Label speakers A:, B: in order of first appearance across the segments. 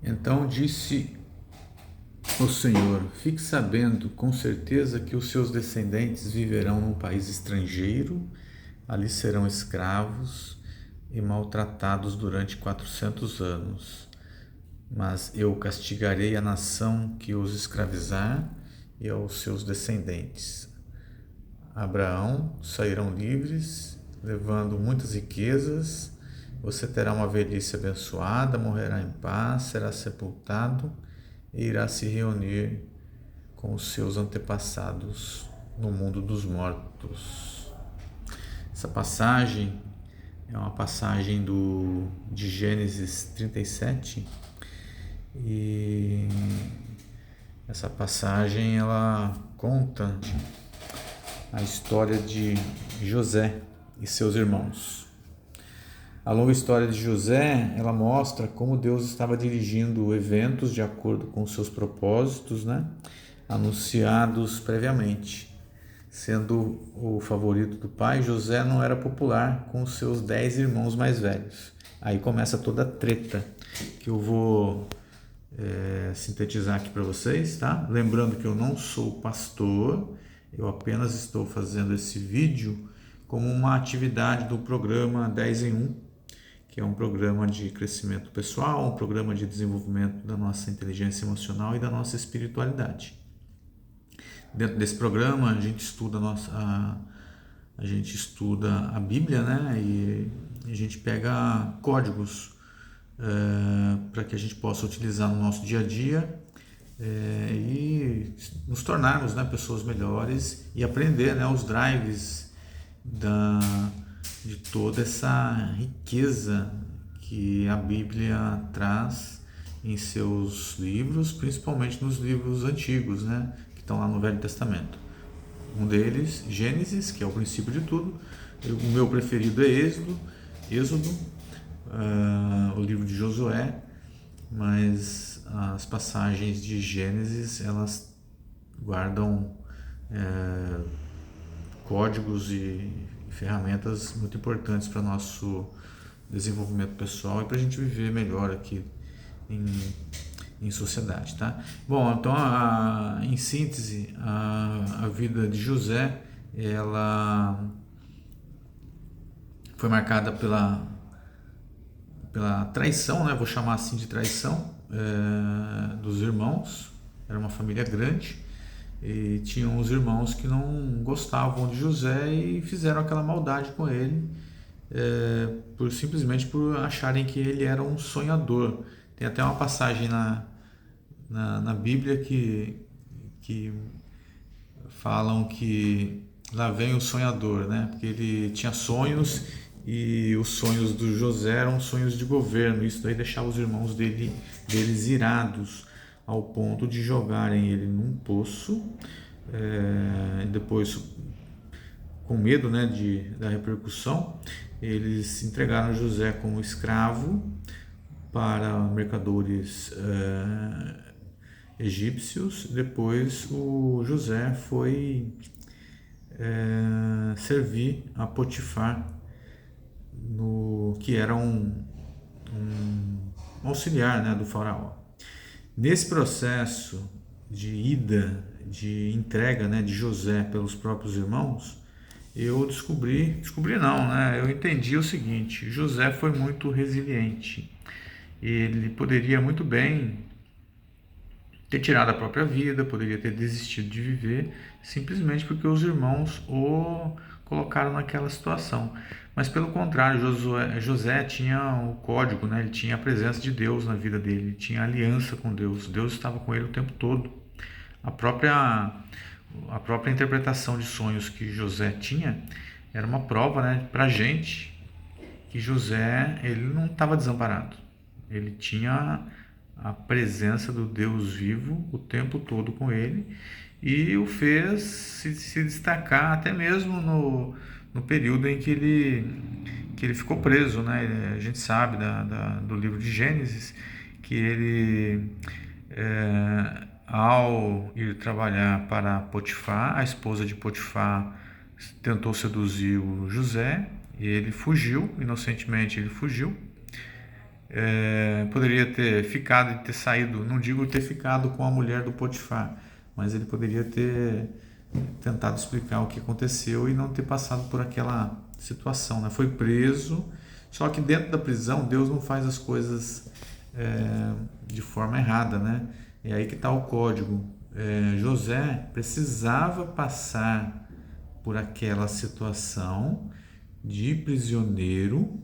A: Então disse o Senhor: fique sabendo com certeza que os seus descendentes viverão num país estrangeiro, ali serão escravos e maltratados durante 400 anos. Mas eu castigarei a nação que os escravizar e aos seus descendentes. Abraão sairão livres, levando muitas riquezas. Você terá uma velhice abençoada, morrerá em paz, será sepultado e irá se reunir com os seus antepassados no mundo dos mortos. Essa passagem é uma passagem de Gênesis 37 e essa passagem ela conta a história de José e seus irmãos. A longa história de José, ela mostra como Deus estava dirigindo eventos de acordo com seus propósitos, anunciados previamente. Sendo o favorito do pai, José não era popular com os seus 10 irmãos mais velhos. Aí começa toda a treta que eu vou sintetizar aqui para vocês, tá? Lembrando que eu não sou pastor, eu apenas estou fazendo esse vídeo como uma atividade do programa 10 em 1, que é um programa de crescimento pessoal, um programa de desenvolvimento da nossa inteligência emocional e da nossa espiritualidade. Dentro desse programa a gente estuda a Bíblia, e a gente pega códigos para que a gente possa utilizar no nosso dia a dia e nos tornarmos pessoas melhores e aprender os drives de toda essa riqueza que a Bíblia traz em seus livros, principalmente nos livros antigos, que estão lá no Velho Testamento. Um deles, Gênesis, que é o princípio de tudo. O meu preferido é Êxodo, o livro de Josué, mas as passagens de Gênesis, elas guardam códigos e ferramentas muito importantes para o nosso desenvolvimento pessoal e para a gente viver melhor aqui em sociedade, tá? Bom, então em síntese, a vida de José, ela foi marcada pela traição, vou chamar assim de traição, dos irmãos. Era uma família grande e tinham os irmãos que não gostavam de José e fizeram aquela maldade com ele, simplesmente por acharem que ele era um sonhador. Tem até uma passagem na Bíblia que falam que lá vem o sonhador, porque ele tinha sonhos e os sonhos do José eram sonhos de governo. Isso daí deixava os irmãos deles irados ao ponto de jogarem ele num poço, depois, com medo da repercussão, eles entregaram José como escravo para mercadores egípcios. Depois o José foi servir a Potifar, que era um auxiliar do faraó. Nesse processo de entrega de José pelos próprios irmãos, eu eu entendi o seguinte: José foi muito resiliente. Ele poderia muito bem ter tirado a própria vida, poderia ter desistido de viver, simplesmente porque os irmãos o colocaram naquela situação. Mas pelo contrário, José tinha o código, ele tinha a presença de Deus na vida dele, tinha aliança com Deus. Deus estava com ele o tempo todo. A própria interpretação de sonhos que José tinha era uma prova, para a gente, que José, ele não estava desamparado. Ele tinha a presença do Deus vivo o tempo todo com ele e o fez se destacar até mesmo no período em que ele ficou preso, A gente sabe do livro de Gênesis que ele, ao ir trabalhar para Potifar, a esposa de Potifar tentou seduzir o José e ele fugiu, inocentemente ele fugiu. Poderia ter ficado e ter saído, não digo ter ficado com a mulher do Potifar, mas ele poderia ter tentado explicar o que aconteceu e não ter passado por aquela situação, né? Foi preso, só que dentro da prisão Deus não faz as coisas de forma errada, né? É aí que está o código. José precisava passar por aquela situação de prisioneiro,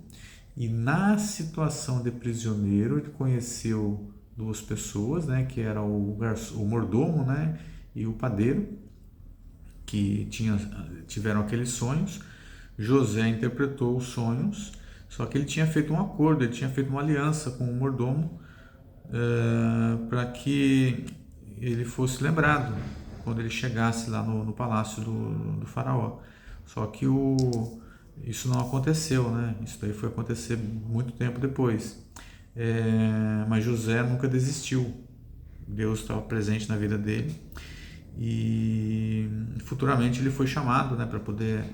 A: e na situação de prisioneiro ele conheceu duas pessoas, né, que era o mordomo, né, e o padeiro, que tiveram aqueles sonhos. José interpretou os sonhos, só que ele tinha feito um acordo, ele tinha feito uma aliança com o mordomo, para que ele fosse lembrado quando ele chegasse lá no palácio do faraó. Só que isso não aconteceu, né? Isso daí foi acontecer muito tempo depois. Mas José nunca desistiu. Deus estava presente na vida dele e futuramente ele foi chamado, né, para poder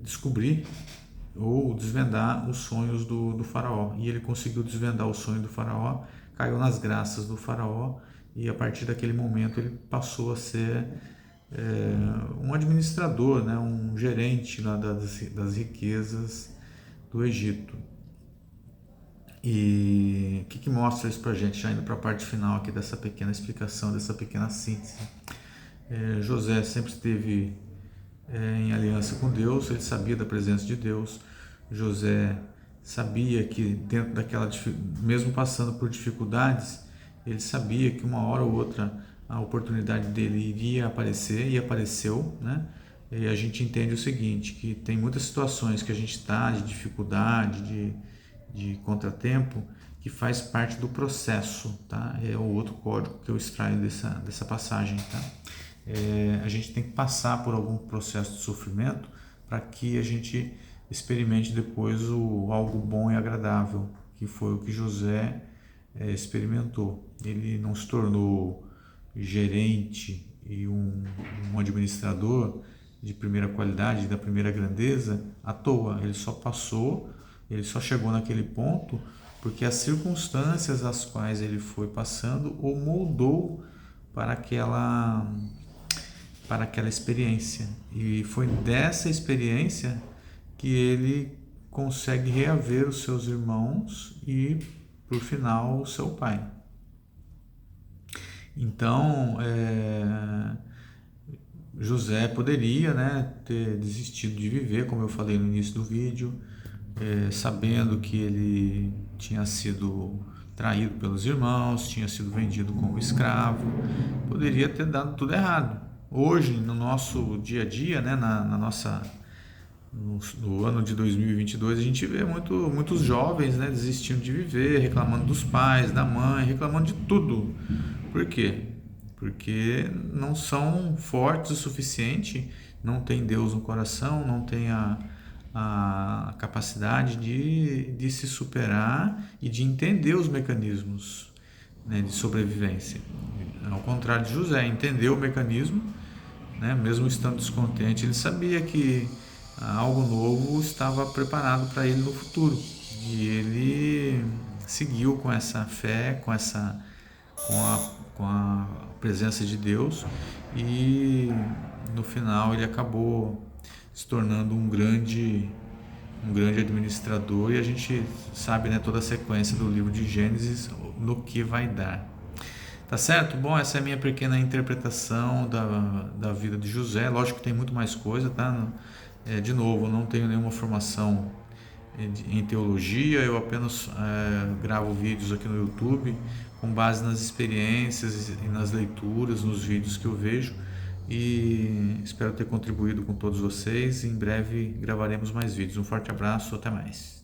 A: descobrir ou desvendar os sonhos do faraó. E ele conseguiu desvendar o sonho do faraó, caiu nas graças do faraó, e a partir daquele momento ele passou a ser um administrador, né, um gerente lá das riquezas do Egito. E o que mostra isso pra gente, já indo para a parte final aqui dessa pequena explicação, dessa pequena síntese? José sempre esteve em aliança com Deus, ele sabia da presença de Deus. José sabia que dentro daquela, mesmo passando por dificuldades, ele sabia que uma hora ou outra a oportunidade dele iria aparecer, e apareceu, né? E a gente entende o seguinte, que tem muitas situações que a gente está de dificuldade, de contratempo, que faz parte do processo, tá? É o outro código que eu extraio dessa passagem, tá? A gente tem que passar por algum processo de sofrimento para que a gente experimente depois algo bom e agradável, que foi o que José experimentou. Ele não se tornou gerente e um administrador de primeira qualidade, da primeira grandeza, à toa. Ele só chegou naquele ponto porque as circunstâncias às quais ele foi passando o moldou para aquela experiência. E foi dessa experiência que ele consegue reaver os seus irmãos e, por final, o seu pai. Então, José poderia, né, ter desistido de viver, como eu falei no início do vídeo, sabendo que ele tinha sido traído pelos irmãos, tinha sido vendido como escravo, poderia ter dado tudo errado. Hoje, no nosso dia a dia, né, no ano de 2022, a gente vê muitos jovens, né, desistindo de viver, reclamando dos pais, da mãe, reclamando de tudo. Por quê? Porque não são fortes o suficiente, não tem Deus no coração, não tem a capacidade de se superar e de entender os mecanismos, né, de sobrevivência. Ao contrário de José, entendeu o mecanismo, né, mesmo estando descontente, ele sabia que algo novo estava preparado para ele no futuro, e ele seguiu com essa fé, com a presença de Deus, e no final ele acabou se tornando um grande administrador, e a gente sabe, né, toda a sequência do livro de Gênesis no que vai dar. Tá certo? Bom, essa é a minha pequena interpretação da vida de José. Lógico que tem muito mais coisa, tá? De novo, não tenho nenhuma formação em teologia, eu apenas gravo vídeos aqui no YouTube com base nas experiências e nas leituras, nos vídeos que eu vejo, e espero ter contribuído com todos vocês. Em breve gravaremos mais vídeos. Um forte abraço, até mais.